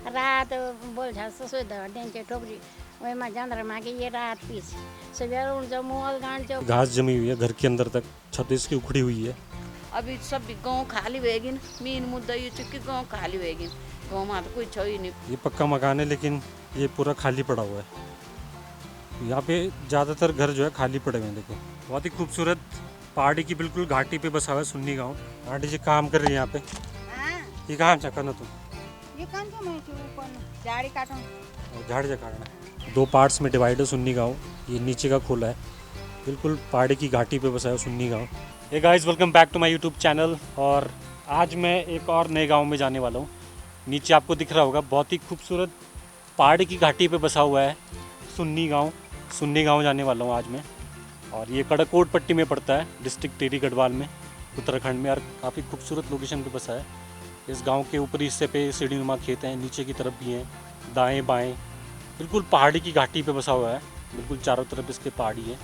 रात बोल झाल ससुर त्यांचे ठोकरी वही में जान मागे ये रात पीस सवेरे उठ जाओ मोल गांड जाओ। घास जमी हुई है घर के अंदर तक, छत इसकी उखड़ी हुई है। अभी सब गाँव खाली होगी मेन मुद्दा ये चुकी गाँव खाली होगी। गाँव में तो कोई छो ही नहीं। ये पक्का मकान है लेकिन ये पूरा खाली पड़ा हुआ है। यहाँ पे ज़्यादातर घर जो है खाली पड़े हुए हैं। देखो बहुत ही खूबसूरत पहाड़ी की बिल्कुल घाटी पे बसा हुआ है सुन्नी गाँव। आंटी जी काम कर रही है यहाँ पे। ये काम करना तुम? ये काम तो मैं ऊपर झाड़ी काटूं और झाड़ जा काटना है। 2 पार्ट्स में डिवाइड है सुन्नी गाँव। ये नीचे का खोला है, बिल्कुल पहाड़ी की घाटी पे बसा है सुन्नी गाँव। Hey guys, welcome back to my YouTube channel. और आज मैं एक और नए गांव में जाने वाला हूँ। नीचे आपको दिख रहा होगा बहुत ही खूबसूरत पहाड़ी की घाटी पे बसा हुआ है सुन्नी गांव। सुन्नी गांव जाने वाला हूँ आज मैं। और ये कड़ककोट पट्टी में पड़ता है, डिस्ट्रिक्ट टिहरी गढ़वाल में, उत्तराखंड में। और काफ़ी खूबसूरत लोकेशन पे बसा है। इस गांव के ऊपरी हिस्से पे सीढ़ीनुमा खेत हैं, नीचे की तरफ भी हैं, दाएँ बाएँ बिल्कुल पहाड़ी की घाटी पे बसा हुआ है। बिल्कुल चारों तरफ इसके पहाड़ी है।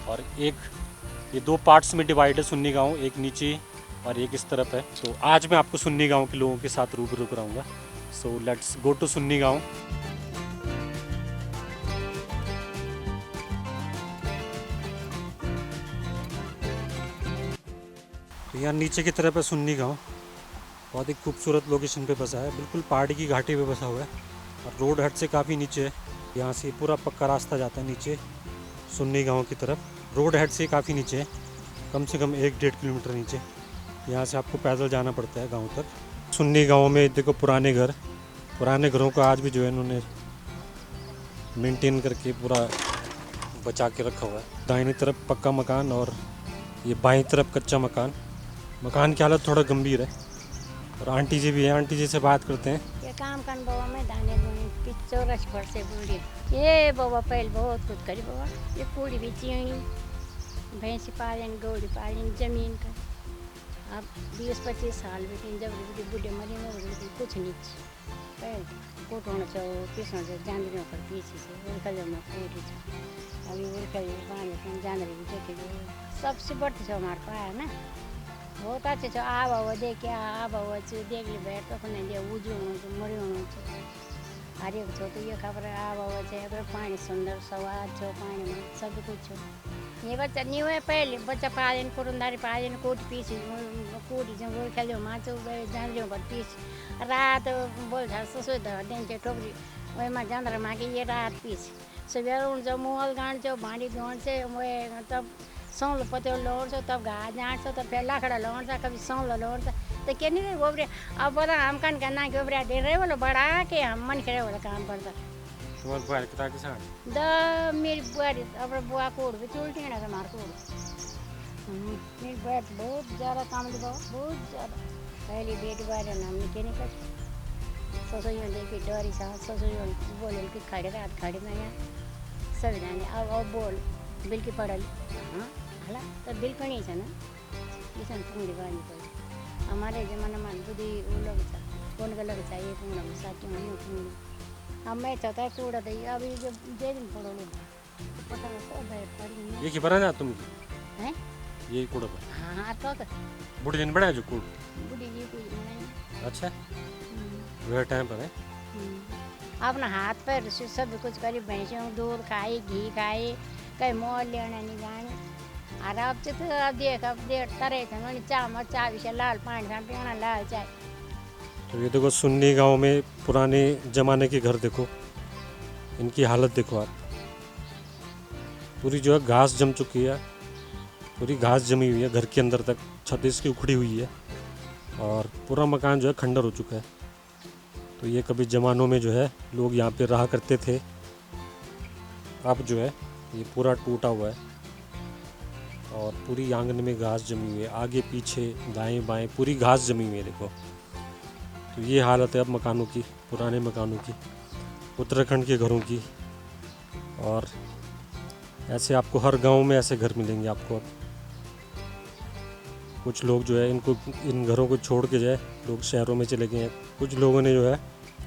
और ये 2 पार्ट्स में डिवाइड है सुन्नी गांव, एक नीचे और एक इस तरफ है। तो आज मैं आपको सुन्नी गांव के लोगों के साथ रूबरू कराऊंगा। So let's go to Sunni गांव। तो यहाँ नीचे की तरफ है सुन्नी गांव। बहुत ही खूबसूरत लोकेशन पे बसा है, बिल्कुल पहाड़ी की घाटी पे बसा हुआ है। और रोड हट से काफ़ी नीचे है। यहाँ से पूरा पक्का रास्ता जाता है नीचे सुन्नी गांव की तरफ। रोड हेड से काफ़ी नीचे है, कम से कम 1-1.5 किलोमीटर नीचे। यहाँ से आपको पैदल जाना पड़ता है गांव तक। सुन्नी गांव में देखो पुराने घरों को आज भी जो है इन्होंने मेंटेन करके पूरा बचा के रखा हुआ है। दाहिनी तरफ पक्का मकान और ये बाईं तरफ कच्चा मकान। मकान की हालत थोड़ा गंभीर है। और आंटी जी भी हैं, आंटी जी से बात करते हैं। ये काम कर बाबा मैं धाने दूनी 84 वर्ष से बूढ़ी। ये बाबा पहले बहुत कुछ करी बाबा। ये पूरी भी चीनी भैंस पालन गौड़ी पालन जमीन का। अब 20-25 साल भी जब बुढ़े मरी में कुछ नहीं पहले कोटोना चो पीसना चो जानवरों पर पीछे से उनका जब मैं पूरी अभी उनका पानी जानवर भी देखे सबसे बढ़ते छो हमारे पाया ना बहुत अच्छे छो। आ बाबा देख आ बाबा देख ले बैठ तो नहीं दे उजू मरी हर एक छो तो ये खबर आ बाबा है पानी सुंदर स्वाद छो पानी में सब कुछ छो। ये बच्चा नहीं हुए पहले बच्चा पालन कुरुंदारी पालन कोट पीस कोटी जो वो खेलो माचो जानवरों पर पीस रात बोल झाल ससुर त्यांचे ठोकरी वही में जान मागे ये रात पीस सवेरे उठ जाओ मोल गांड जाओ भांडी धोण से वह तब सौल पत्ते लोड़ छो तब घास जाट छो तब फिर लाकड़ा लोड़ सा कभी सौल लोड़ सा तो क्या नहीं गोबरे अब बोला हम कन करना गोबरे दे रहे बोलो बड़ा के हम मन करे वाला काम करता तुम्हारे बुआ कितना के साथ द मेरी बुआरी अब बुआ कोड़ भी उल्टी ना मार कोड़ मेरी बुआ बहुत ज़्यादा काम दिखाओ बहुत ज़्यादा पहली बेटी बारे नाम निके नहीं कर ससुर देखी डरी सा ससुर बोले कि खड़े रात खड़े में यहाँ सब जाने अब बोल बिल की पड़ल हाँ हला तो बिल को नहीं ना किसान पूरी बानी पड़ी हमारे जमाने में बुद्धि वो लोग था कौन का लग चाहिए पूरा साथी में अब मैं चाहता है कूड़ा दी अभी जब दे दिन पड़ो पता नहीं सब है पड़ी ये की बना ना तुम हैं ये कूड़ा पर हाँ तो बूढ़े दिन बड़ा जो कूड़। बुढ़ी जी कुछ नहीं अच्छा वह टाइम पर है। अपना हाथ पैर से सब कुछ करी भैंसों दूध खाई घी खाई कहीं मोल लेना नहीं जाने और अब तो अब देख तरह थे मैंने चाह विषय लाल पानी था पीना लाल चाय। तो ये देखो सुन्नी गांव में पुराने ज़माने के घर देखो, इनकी हालत देखो आप। पूरी जो है घास जम चुकी है, पूरी घास जमी हुई है घर के अंदर तक, छत इसकी उखड़ी हुई है और पूरा मकान जो है खंडर हो चुका है। तो ये कभी ज़मानों में जो है लोग यहाँ पे रहा करते थे। अब जो है ये पूरा टूटा हुआ है और पूरी आंगन में घास जमी हुई है, आगे पीछे दाएं बाएं पूरी घास जमी हुई है देखो। तो ये हालत है अब मकानों की, पुराने मकानों की, उत्तराखंड के घरों की। और ऐसे आपको हर गांव में ऐसे घर मिलेंगे आपको। अब कुछ लोग जो है इन घरों को छोड़ के जो है लोग शहरों में चले गए हैं। कुछ लोगों ने जो है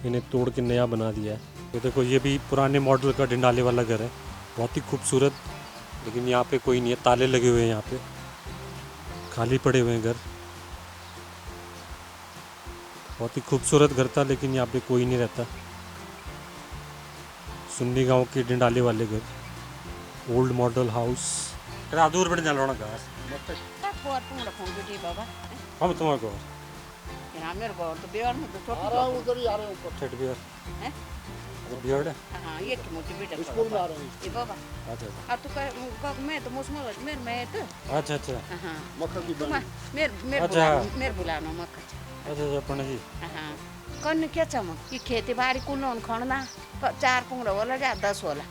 इन्हें तोड़ के नया बना दिया है। तो देखो ये भी पुराने मॉडल का डंडाले वाला घर है, बहुत ही खूबसूरत। लेकिन यहाँ पे कोई नहीं है, ताले लगे हुए हैं, यहाँ पे खाली पड़े हुए हैं घर। बहुत ही खूबसूरत घर था, लेकिन यहाँ पे कोई नहीं रहता। सुन्नी गांव के डिंडाले वाले घर, ओल्ड मॉडल हाउस। दूर बड़े जाना घास फोर पुंगड़ा फोन बेटी बाबा हम तुम्हारे घर यहाँ मेरे घर तो बिहार में तो छोटी उधर ही आ रहे हैं ऊपर। थेट बियर हैं? बियर्ड है। हाँ ये की मोटी बेटा स्कूल में आ रहे हैं। ये बाबा अच्छा अब तो कह मैं तो मुस्लिम मेरे मैं तो अच्छा अच्छा हाँ मक्खन की तुम बनी। मेरे मेरे बुलानो मक्का अच्छा अच्छा पंडित जी। हाँ कन्न क्या छ म कि खेतीबारी कुल्लोन खण्डमा 4 पुंगड़ा होला या 10 होला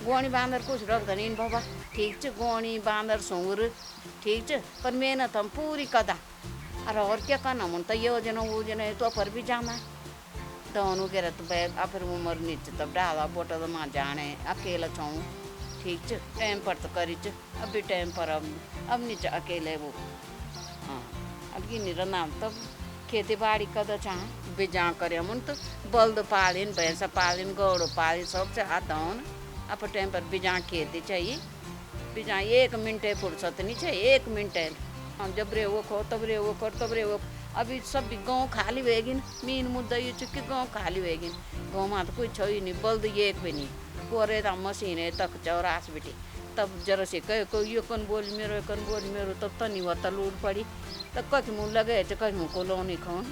गोणी बाँदर कुछ रख्दैन इन बाबा ठीक छ गोणी बाँदर सुँगुर ठीक छ पर मेहनत हम पूरी कदा अरे और क्या करना मन तो योजना वोजना तो पर भी जाना दौन वगैरह तो फिर उम्र नीचे तब डाला बोटा तो माँ जाने अकेला छाऊँ ठीक छ टाइम पर तो करी छ अब भी टाइम पर अब नीचे अकेले वो हाँ अब ये निरा नाम तब खेती बाड़ी कदा चाह बिजा करे मन तो बल्द पालिन भैंस पालिन गौड़ पालिन सब से हाथ धोन अब टाइम पर बिजा खेती चाहिए बिजा 1 मिनट फुर्सत नहीं चाहिए 1 मिनट हम जब रे वो खो तब रे वो कर तब रे वो अभी सब गाँव खाली होएगिन मीन मुद्दा ये चुकी गाँव खाली होएगिन गाँव में तो कोई छ ही नहीं बल्द ये एक भी नहीं कोरे तो मशीन है तक चौरास बेटी तब जरा से कहे को यो कन बोल मेरो तब तो नहीं होता लूट पड़ी तो कति मुँह लगे कति मुँह को लोनी खान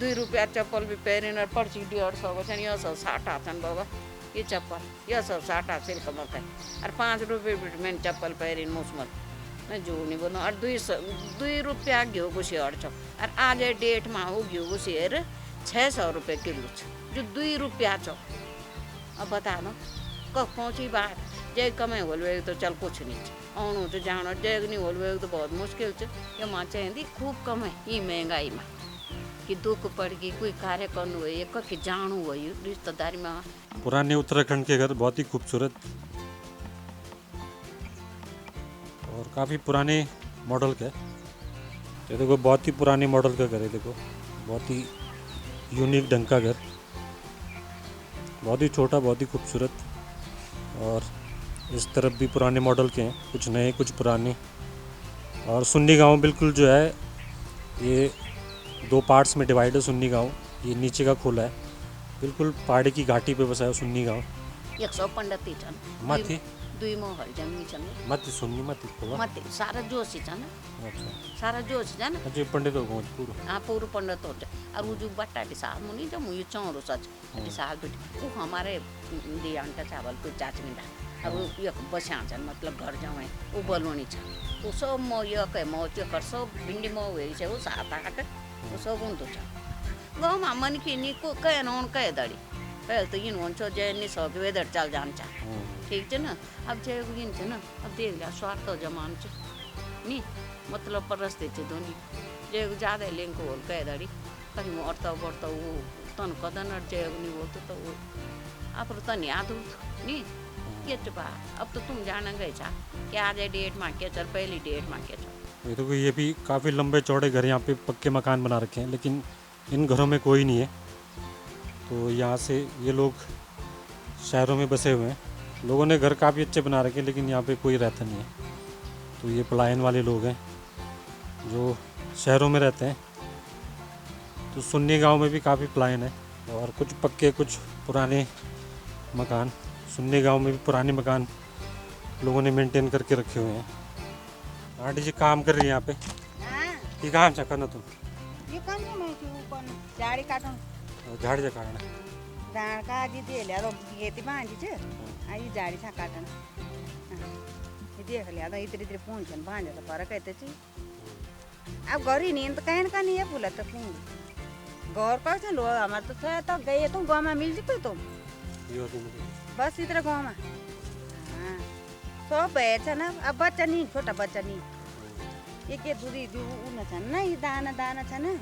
2 रुपया चप्पल भी पहरिन और पर्ची 150 छन् यो सब 60 छन् बाबा ये चप्पल यो सब 60 सिल्क मकै और 5 रुपये मैंने चप्पल पहरिन मुस्मत मैं जो नहीं बोलूँ और 2 रुपया घिउ घुसी अड्छ और आज डेट में हो घिउ घुसी हेर 600 रुपये किलो जो 2 रुपया छ अब बता दो कब पहुँची बात जय कमाई होल तो चल कुछ नहीं आउनु तो जाना जय नहीं होल तो बहुत मुश्किल छ यो मां चाहिए खूब कमाई ये महंगाई में कि दुख पड़ गई कोई कार्य करनु हो एक कि जानु हो रिश्तेदारी में। पुराने उत्तराखंड के घर बहुत ही खूबसूरत और काफ़ी पुराने मॉडल का है। ये देखो बहुत ही पुराने मॉडल का घर है, देखो बहुत ही यूनिक ढंग का घर, बहुत ही छोटा बहुत ही खूबसूरत। और इस तरफ भी पुराने मॉडल के हैं, कुछ नए कुछ पुराने। और सुन्नी गांव बिल्कुल जो है ये 2 पार्ट्स में डिवाइड है। सुन्नी गांव ये नीचे का खोला है, बिल्कुल पहाड़ी की घाटी पे बसा है सुन्नी गांव। 115 छन् माथि 2 महल जमीन छन् माथि सुन्नी माथि खोला माथि सारा जोशी छन् अच्छा सारा जोशी छन् अझै पंडित हो पूरो हाँ पूरा पंडित हो और वो जो बट्टा साल मुनि जब ये चौरो सच साल बेटी वो हमारे दिया अंटा चावल को चाचमिंदा अब ये बसा छन् मतलब घर जाऊँ वो बलवनी छ वो सब म यो कहे म त्यो कर सब भिंडी म हुए छ वो 7-8 वो सब उनको छ गाँव में मन की नी को कहे नौन कहे दड़ी पहले तो इन हुन्छ जय नहीं सके वेदर चल जान्छ ठीक छ न अब जय इन छ न अब देख लिया स्वार्थ जमान छ नी मतलब परिस्थिति दोनी जय ज्यादा लिंक होल कहे दड़ी कहीं मरता बढ़ता वो तन कदन जय नहीं बोलते तो वो आप तन याद नी ये चुका अब तो तुम जाना गए छा कि आज डेट में क्या चल पहली डेट में क्या चल। ये तो ये भी काफ़ी लंबे चौड़े घर यहाँ पे पक्के मकान बना रखे हैं, लेकिन इन घरों में कोई नहीं है। तो यहाँ से ये लोग शहरों में बसे हुए हैं, लोगों ने घर काफ़ी अच्छे बना रखे हैं, लेकिन यहाँ पे कोई रहता नहीं है। तो ये पलायन वाले लोग हैं जो शहरों में रहते हैं। तो सुन्नी गांव में भी काफ़ी पलायन है और कुछ पक्के कुछ पुराने मकान। सुन्नी गांव में भी पुराने मकान लोगों ने मेंटेन करके रखे हुए हैं। आंटी जी काम कर रही है यहाँ पे कि काम चा करना तुम ये काम है मैं क्यों ऊपर झाड़ी काटूं झाड़ जा काटना धान का जी दे लिया तो खेती बांधी छे आई झाड़ी छा काटना ये देख लिया तो इतने इतने पूंछ बांधे तो फरक है छी अब घर ही नहीं तो कहन का नहीं है फूला तो पूंछ घर का से लो हमारे तो थे तो गए तुम गाँव में मिल जी तुम बस इधर गाँव में हाँ सब बैठ छ ना अब बच्चा नहीं छोटा बच्चा नहीं एक दूरी उन छ ना ये दाना दाना छ ना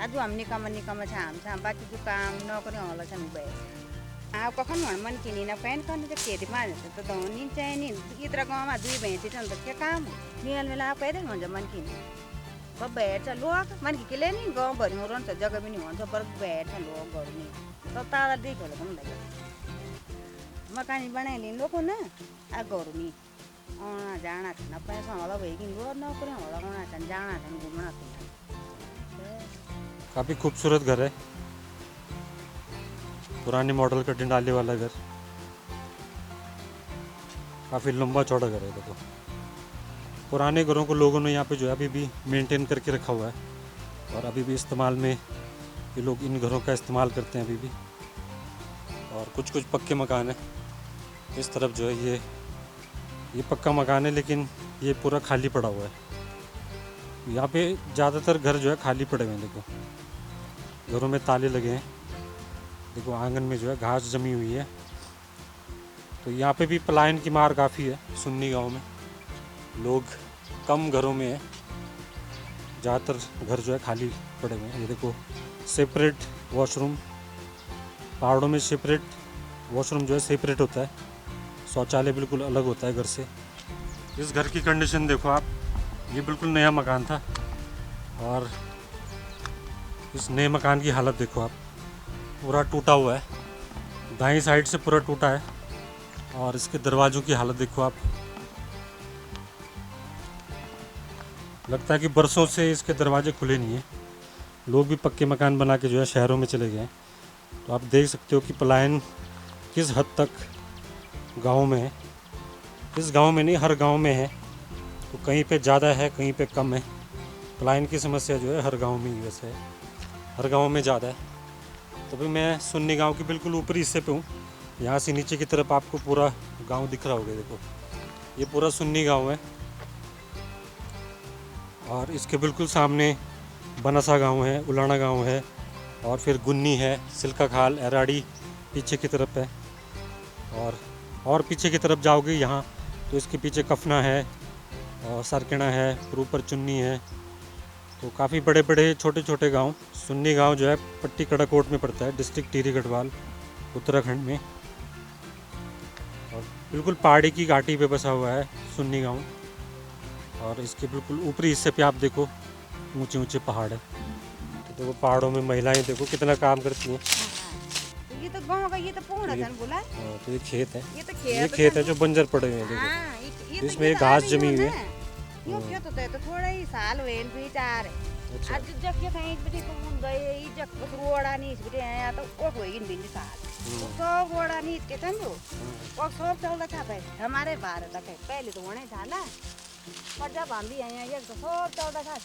आज हम निकम छ हम बाकी जो काम नौकरी होला छन् बैठ अब कखन मन किनी ना पैन करने तो खेती मार तो धोनी चाहिए इधर गाँव में 2 भैंसी छन् तो क्या काम मेल मेला पैदल हुन्छ मन किनी सब बैठ छ लोग मन के ले नहीं गाँव भरि में रहन्छ जग्गा पनि हुन्छ पर बैठ छ लोग गर्नु सब तारा देख होला पनि लगे मकान बनाइलिन् लोग न आ गर्नु नि आउन जाना छन् पैसा होला भइकिन लो नौकरी होला आउन छन् जाना छन् घुम्न काफ़ी खूबसूरत घर है, पुराने मॉडल का डिंडाले वाला घर, काफ़ी लंबा चौड़ा घर है। देखो पुराने घरों को लोगों ने यहाँ पे जो है अभी भी मेंटेन करके रखा हुआ है और अभी भी इस्तेमाल में ये लोग इन घरों का इस्तेमाल करते हैं अभी भी। और कुछ कुछ पक्के मकान है। इस तरफ जो है ये पक्का मकान है, लेकिन ये पूरा खाली पड़ा हुआ है। यहाँ पे ज़्यादातर घर जो है खाली पड़े हुए हैं। देखो घरों में ताले लगे हैं। देखो आंगन में जो है घास जमी हुई है। तो यहाँ पे भी पलायन की मार काफ़ी है सुन्नी गांव में। लोग कम घरों में है, ज़्यादातर घर जो है खाली पड़े हुए हैं। ये देखो सेपरेट वॉशरूम, पहाड़ों में सेपरेट वॉशरूम जो है सेपरेट होता है, शौचालय बिल्कुल अलग होता है घर से। इस घर की कंडीशन देखो आप, ये बिल्कुल नया मकान था और इस नए मकान की हालत देखो आप, पूरा टूटा हुआ है, दाईं साइड से पूरा टूटा है। और इसके दरवाज़ों की हालत देखो आप, लगता है कि बरसों से इसके दरवाजे खुले नहीं हैं। लोग भी पक्के मकान बना के जो है शहरों में चले गए हैं। तो आप देख सकते हो कि पलायन किस हद तक गांव में है। इस गांव में नहीं, हर गांव में है। तो कहीं पे ज़्यादा है, कहीं पे कम है। पलायन की समस्या जो है हर गांव में ही वैसे है, हर गांव में ज़्यादा है। तो भी मैं सुन्नी गांव के बिल्कुल ऊपरी हिस्से पे हूँ। यहाँ से नीचे की तरफ आपको पूरा गांव दिख रहा होगा। देखो ये पूरा सुन्नी गांव है और इसके बिल्कुल सामने बनसा गांव है, उलाना गांव है और फिर गुन्नी है, सिल्का खाल, एराड़ी पीछे की तरफ है। और पीछे की तरफ जाओगे यहाँ तो इसके पीछे कफना है और सरकेना है, फिर ऊपर चुन्नी है। तो काफ़ी बड़े बड़े छोटे छोटे गांव। सुन्नी गांव जो है पट्टी कड़ाकोट में पड़ता है, डिस्ट्रिक्ट टिहरी गढ़वाल उत्तराखंड में। और बिल्कुल पहाड़ी की घाटी पे बसा हुआ है सुन्नी गांव। और इसके बिल्कुल ऊपरी हिस्से पे आप देखो ऊंचे ऊंचे पहाड़ है। तो देखो पहाड़ों में महिलाएं देखो कितना काम करती हैं। ये तो गाँव का, ये तो पूर्ण धन बोला। हाँ, तो ये खेत है, ये तो ये खेत है जो बंजर पड़े हुए हैं। देखो हाँ, ये इसमें एक घास जमी हुई है। यो खेत होता है तो थोड़ा ही साल वेन भी चार है। अच्छा। आज जब ये कहीं भी तो गए ये जब कुछ रोड़ा नहीं इसके आया तो वो कोई इन बिंदी साल तो सब रोड़ा नहीं इसके समझो वो सब चल रखा है हमारे बाहर तक है। पहले तो होने झाला पर जब हम भी आए हैं ये तो सब चल रखा है।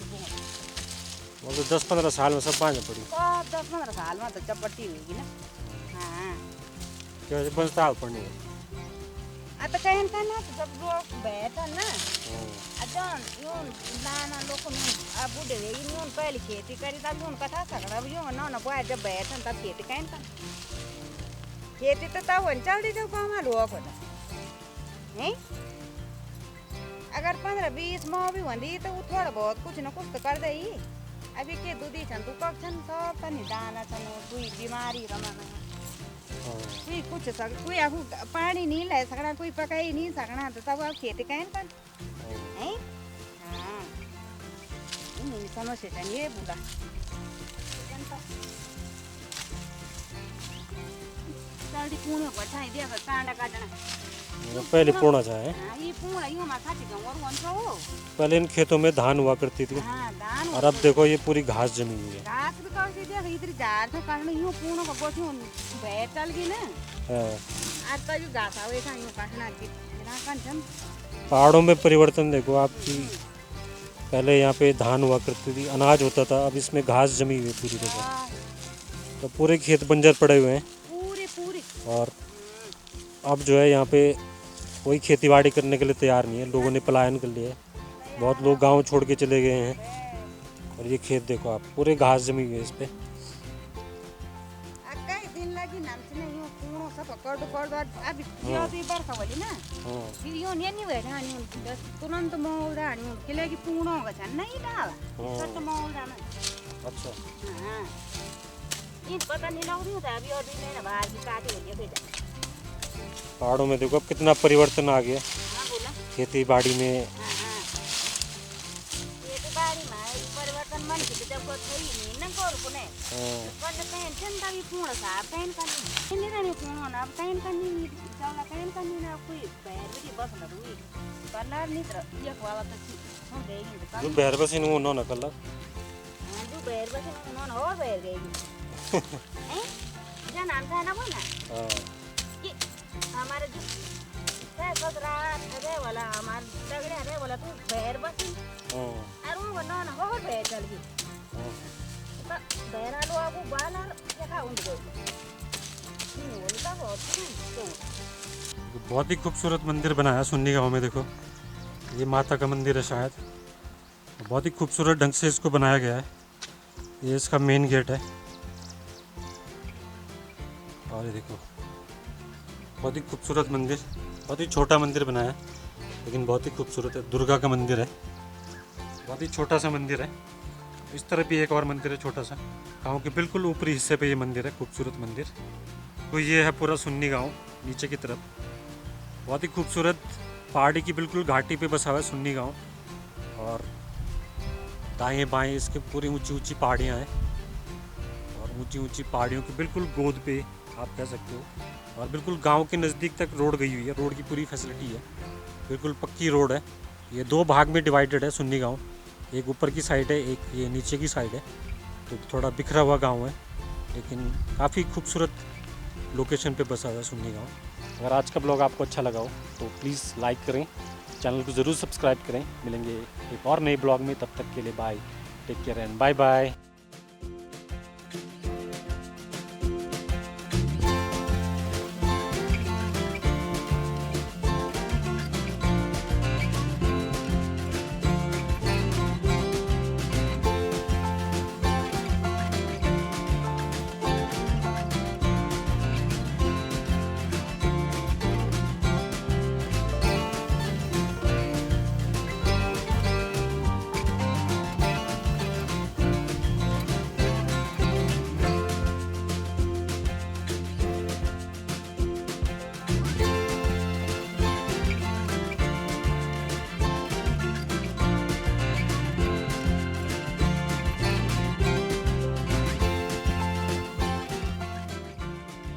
वो तो 10-15 साल में सब बांझ पड़ी। सब 10-15 साल में तो चपट्टी हुई ना। हाँ क्या बंजता हाल पड़नी है। अब तो कहीं का ना तो जब लोग बैठन ना अजन यून नाना लोग को अब बूढ़े वे यून पहले खेती करी तब यून कथा सकड़ा यून ना ना बोया जब बैठन तब खेती कहीं का खेती तो तब वन चल दी जब गाँव में लोग होता नहीं। अगर 15-20 माह भी होती तो वो थोड़ा बहुत कुछ न कुछ तो कर दे। अभी के दूधी छन तू कब छन सब तनी दाना छन कोई बीमारी रमाना कोई कुछ सक कोई आहू पानी नहीं ले सकना, कोई पकाई नहीं सकना तो तब आप खेती कहें कर हैं। हाँ इन समस्या ये बोला जल्दी पूर्ण पठाई दिया कर कांडा काटना पहले पूर्णा चाहे। हां ये पूर्ण यूं मा खाती गं और वन तो पहले इन खेतों में धान हुआ करती थी। हां धान और अब देखो ये पूरी घास जमी हुई है। घास भी कर दी देख इधर जार तो कारण यूं पूर्ण को गोठू बैठ चल गई ना। हाँ। आज तो ये घास आवे था यूं काटना की ना कंचन। पहाड़ों में परिवर्तन देखो आपकी, पहले यहाँ पे धान हुआ करती थी, अनाज होता था, अब इसमें घास जमी हुई है पूरी जगह। तो पूरे खेत बंजर पड़े हुए हैं पूरी और अब जो है यहाँ पे कोई खेतीबाड़ी करने के लिए तैयार नहीं है। लोगों ने पलायन कर लिया है, बहुत लोग गांव छोड़ के चले गए हैं। और ये खेत देखो आप, पूरे घास जमी हुई है इस पे। कई दिन लगी नाम से नहीं यूं पूर्ण सब कर दो अब यो भी बरखा वाली ना। हाँ। फिर यो नहीं हुए ना यूं तुरंत मोड़ा यूं के लिए कि पूर्ण होगा छन नहीं डाला सट मोड़ा ना। अच्छा। हां इन पता नहीं लग रही होता अभी और भी नहीं बाहर की काटी होती है भेजा। पहाड़ों में देखो अब कितना परिवर्तन आ गया हां बोला खेती बाड़ी में। हां खेती बाड़ी में परिवर्तन मन के जब को थई नहीं न कर को ने कल कहीं चंदा भी पूर्ण सा कहीं का नहीं रहने पूर्ण ना कहीं का नहीं जावला कहीं का नहीं ना कोई बैर भी बस न रुई कलर नहीं तर एक वाला तो हो गई जो बहर बस इन वो ना कलर जो बैर बसे उन्होंने और बैर गई हैं जा नाम था ना वो ना हाँ ये हमारे जो है ससुरा अरे वाला हमार तगड़े अरे वाला तू बैर बसे हाँ अरे वो ना ना और बैर चल गई हाँ। तो बैर आलो आपको बाल और क्या खा उनको नहीं बोलता बहुत क्यों बहुत ही खूबसूरत मंदिर बनाया सुन्नी गांव में। देखो ये माता का मंदिर है शायद, बहुत ही खूबसूरत ढंग से इसको बनाया गया है। ये इसका मेन गेट है और ये देखो बहुत ही खूबसूरत मंदिर, बहुत ही छोटा मंदिर बनाया है लेकिन बहुत ही खूबसूरत है। दुर्गा का मंदिर है, बहुत ही छोटा सा मंदिर है। इस तरफ भी एक और मंदिर है छोटा सा, गाँव के बिल्कुल ऊपरी हिस्से पे ये मंदिर है, खूबसूरत मंदिर। तो ये है पूरा सुन्नी गाँव नीचे की तरफ, बहुत ही खूबसूरत पहाड़ी की बिल्कुल घाटी पे बसा हुआ है सुन्नी गांव। और दाएं बाएं इसके पूरी ऊंची ऊंची पहाड़ियां हैं और ऊंची ऊंची पहाड़ियों की बिल्कुल गोद पे आप कह सकते हो। और बिल्कुल गांव के नज़दीक तक रोड गई हुई है, रोड की पूरी फैसिलिटी है, बिल्कुल पक्की रोड है। ये दो भाग में डिवाइडेड है सुन्नी गाँव, एक ऊपर की साइड है, एक ये नीचे की साइड है। तो थोड़ा बिखरा हुआ गाँव है लेकिन काफ़ी खूबसूरत लोकेशन पे बसा हुआ है सुन्नी गाँव। अगर आज का ब्लॉग आपको अच्छा लगा हो तो प्लीज़ लाइक करें, चैनल को ज़रूर सब्सक्राइब करें। मिलेंगे एक और नए ब्लॉग में, तब तक के लिए bye, take care and bye bye.